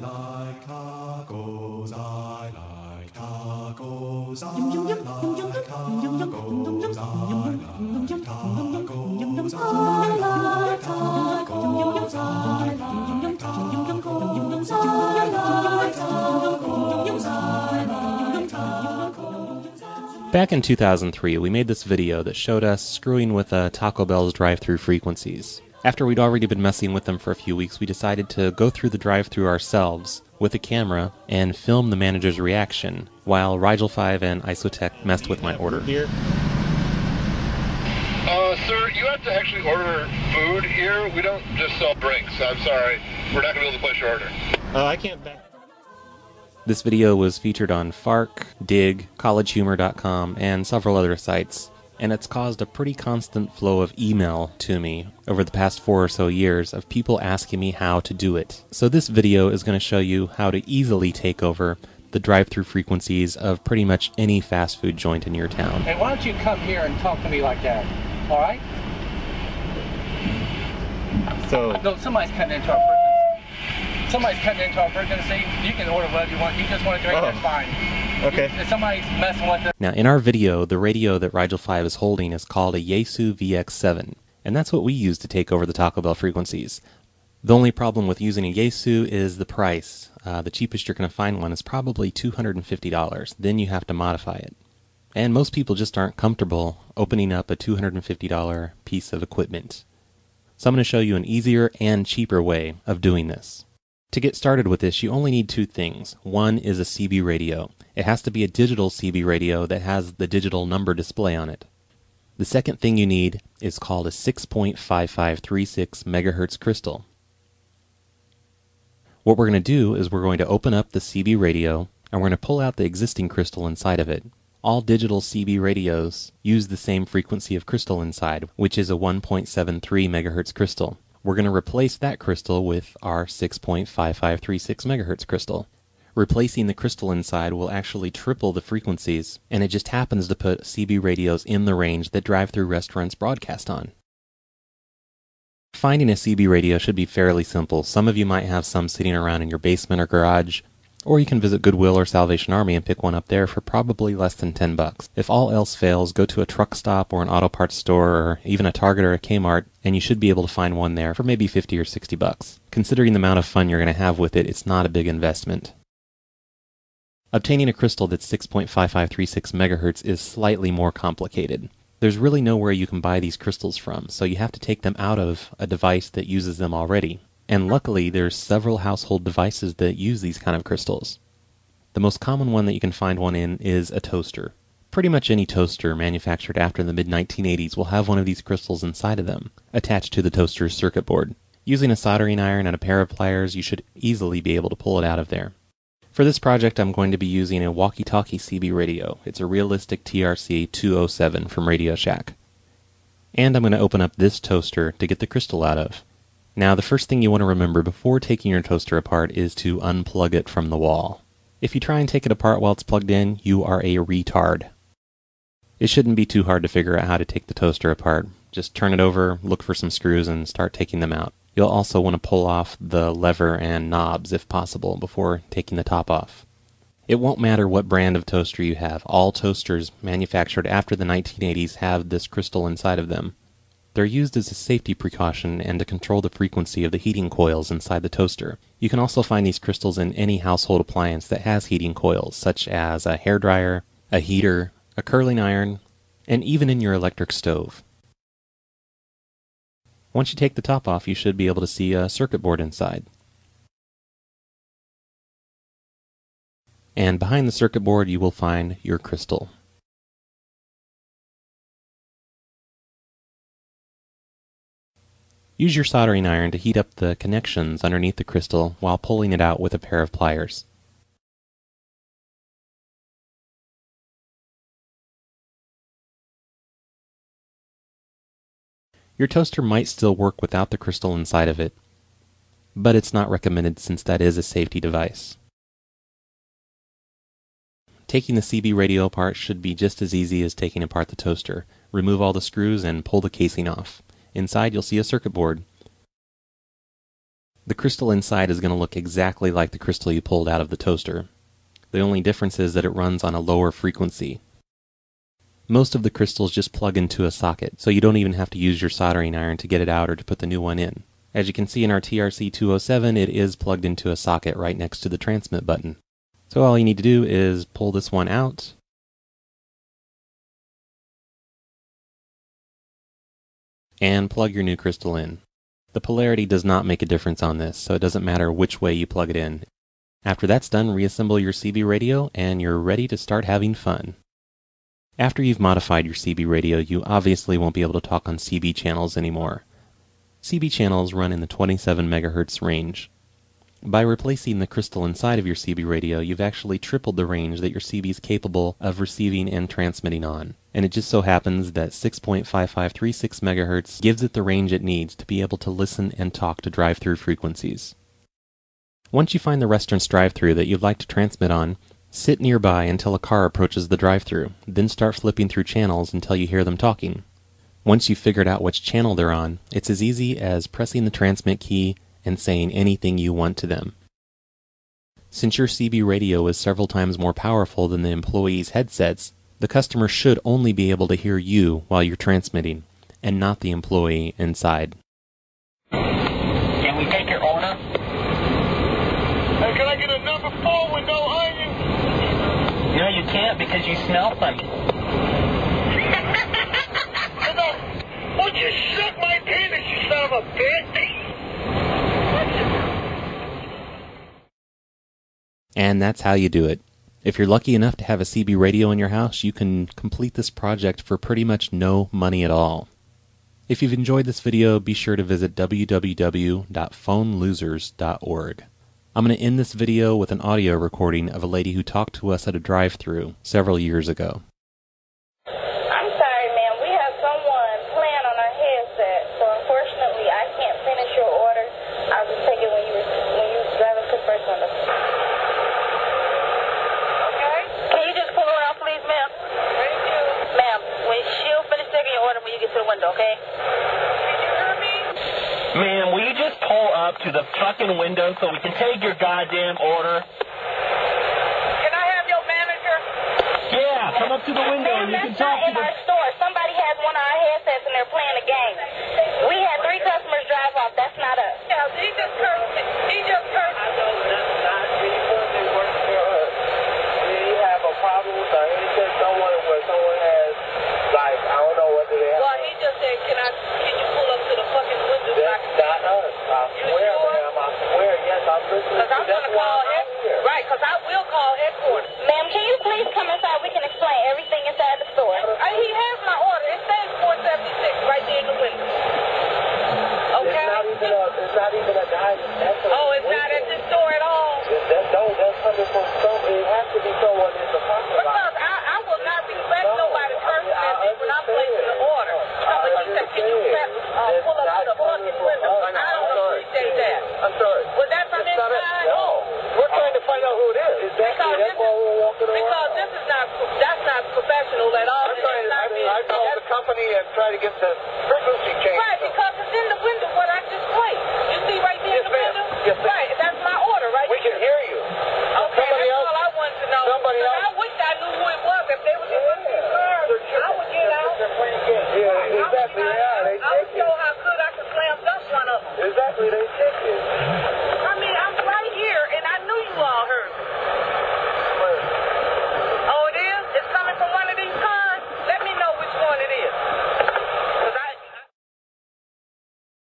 like tacos, I like tacos, I like tacos, I like tacos, I like tacos, Back in 2003, we made this video that showed us screwing with Taco Bell's drive-thru frequencies. After we'd already been messing with them for a few weeks, we decided to go through the drive-thru ourselves with a camera and film the manager's reaction while Rigel5 and Isotech messed with my order. Here. Sir, you have to actually order food here. We don't just sell drinks. I'm sorry. We're not going to be able to place your order. I can't back. This video was featured on Fark, Dig, collegehumor.com, and several other sites, and it's caused a pretty constant flow of email to me over the past 4 or so years of people asking me how to do it. So this video is going to show you how to easily take over the drive-thru frequencies of pretty much any fast food joint in your town. And why don't you come here and talk to me like that, all right? So, No, somebody's cutting into our frequency. You can order whatever you want. You just want to drink, that's fine. okay. If somebody's messing with it. Now in our video, the radio that Rigel5 is holding is called a Yaesu VX7, and that's what we use to take over the Taco Bell frequencies. The only problem with using a Yaesu is the price. The cheapest you're going to find one is probably $250. Then you have to modify it. And most people just aren't comfortable opening up a $250 piece of equipment. So I'm going to show you an easier and cheaper way of doing this. To get started with this, you only need 2 things. One is a CB radio. It has to be a digital CB radio that has the digital number display on it. The second thing you need is called a 6.5536 megahertz crystal. What we're going to do is we're going to open up the CB radio and we're going to pull out the existing crystal inside of it. All digital CB radios use the same frequency of crystal inside, which is a 1.73 megahertz crystal. We're going to replace that crystal with our 6.5536 megahertz crystal. Replacing the crystal inside will actually triple the frequencies, and it just happens to put CB radios in the range that drive-thru restaurants broadcast on. Finding a CB radio should be fairly simple. Some of you might have some sitting around in your basement or garage, or you can visit Goodwill or Salvation Army and pick one up there for probably less than $10. If all else fails, go to a truck stop or an auto parts store or even a Target or a Kmart, and you should be able to find one there for maybe $50 or $60. Considering the amount of fun you're going to have with it, it's not a big investment. Obtaining a crystal that's 6.5536 megahertz is slightly more complicated. There's really nowhere you can buy these crystals from, so you have to take them out of a device that uses them already. And luckily, there's several household devices that use these kind of crystals. The most common one that you can find one in is a toaster. Pretty much any toaster manufactured after the mid-1980s will have one of these crystals inside of them, attached to the toaster's circuit board. Using a soldering iron and a pair of pliers, you should easily be able to pull it out of there. For this project, I'm going to be using a walkie-talkie CB radio. It's a realistic TRC 207 from Radio Shack. And I'm going to open up this toaster to get the crystal out of. Now, the first thing you want to remember before taking your toaster apart is to unplug it from the wall. If you try and take it apart while it's plugged in, you are a retard. It shouldn't be too hard to figure out how to take the toaster apart. Just turn it over, look for some screws, and start taking them out. You'll also want to pull off the lever and knobs if possible before taking the top off. It won't matter what brand of toaster you have. All toasters manufactured after the 1980s have this crystal inside of them. They're used as a safety precaution and to control the frequency of the heating coils inside the toaster. You can also find these crystals in any household appliance that has heating coils, such as a hairdryer, a heater, a curling iron, and even in your electric stove. Once you take the top off, you should be able to see a circuit board inside. And behind the circuit board, you will find your crystal. Use your soldering iron to heat up the connections underneath the crystal while pulling it out with a pair of pliers. Your toaster might still work without the crystal inside of it, but it's not recommended since that is a safety device. Taking the CB radio apart should be just as easy as taking apart the toaster. Remove all the screws and pull the casing off. Inside you'll see a circuit board. The crystal inside is going to look exactly like the crystal you pulled out of the toaster. The only difference is that it runs on a lower frequency. Most of the crystals just plug into a socket, so you don't even have to use your soldering iron to get it out or to put the new one in. As you can see in our TRC-207, it is plugged into a socket right next to the transmit button. So all you need to do is pull this one out, and plug your new crystal in. The polarity does not make a difference on this, so it doesn't matter which way you plug it in. After that's done, reassemble your CB radio and you're ready to start having fun. After you've modified your CB radio, you obviously won't be able to talk on CB channels anymore. CB channels run in the 27 MHz range. By replacing the crystal inside of your CB radio, you've actually tripled the range that your CB is capable of receiving and transmitting on. And it just so happens that 6.5536 MHz gives it the range it needs to be able to listen and talk to drive-through frequencies. Once you find the restaurant's drive-through that you'd like to transmit on, sit nearby until a car approaches the drive-through, then start flipping through channels until you hear them talking. Once you've figured out which channel they're on, it's as easy as pressing the transmit key and saying anything you want to them. Since your CB radio is several times more powerful than the employees' headsets, the customer should only be able to hear you while you're transmitting, and not the employee inside. Can we take your order? Hey, can I get a number 4 with no onions? No, you can't because you smell funny. Would you suck my penis, you son of a bitch? And that's how you do it. If you're lucky enough to have a CB radio in your house, you can complete this project for pretty much no money at all. If you've enjoyed this video, be sure to visit www.phonelosers.org. I'm going to end this video with an audio recording of a lady who talked to us at a drive-thru several years ago. I'm sorry, ma'am. We have someone playing on our headset, so unfortunately I can't finish your order. I'll just take it when you drive up to the first window. Okay? Can you just pull around, please, ma'am? Thank you. Ma'am, she'll finish taking your order when you get to the window, okay? Can you hear me? Ma'am, will you just pull up to the fucking window so we can take your goddamn order? Can I have your manager? Yeah, come up to the window and you can That's not talk to in the... our store. Somebody has one of our headsets and they're playing a game. We had 3 customers drive off. That's not us. Yeah, he just cursed. He just cursed. I know that's not really person working for us. We have a problem with our headset somewhere where someone has, like, I don't know what they have. Well, he just said, can you pull up to the fucking window? That's not us. I swear, ma'am. I swear, yes, I'm listening. Because I'm going to call headquarters. Right, because I will call headquarters. Ma'am, can you please come inside? We can explain everything inside the store. He has my order. It says 476 right there in the window. Okay? It's not even a diamond. Oh, it's not at the store at all? That's coming from somewhere. It has to be someone in the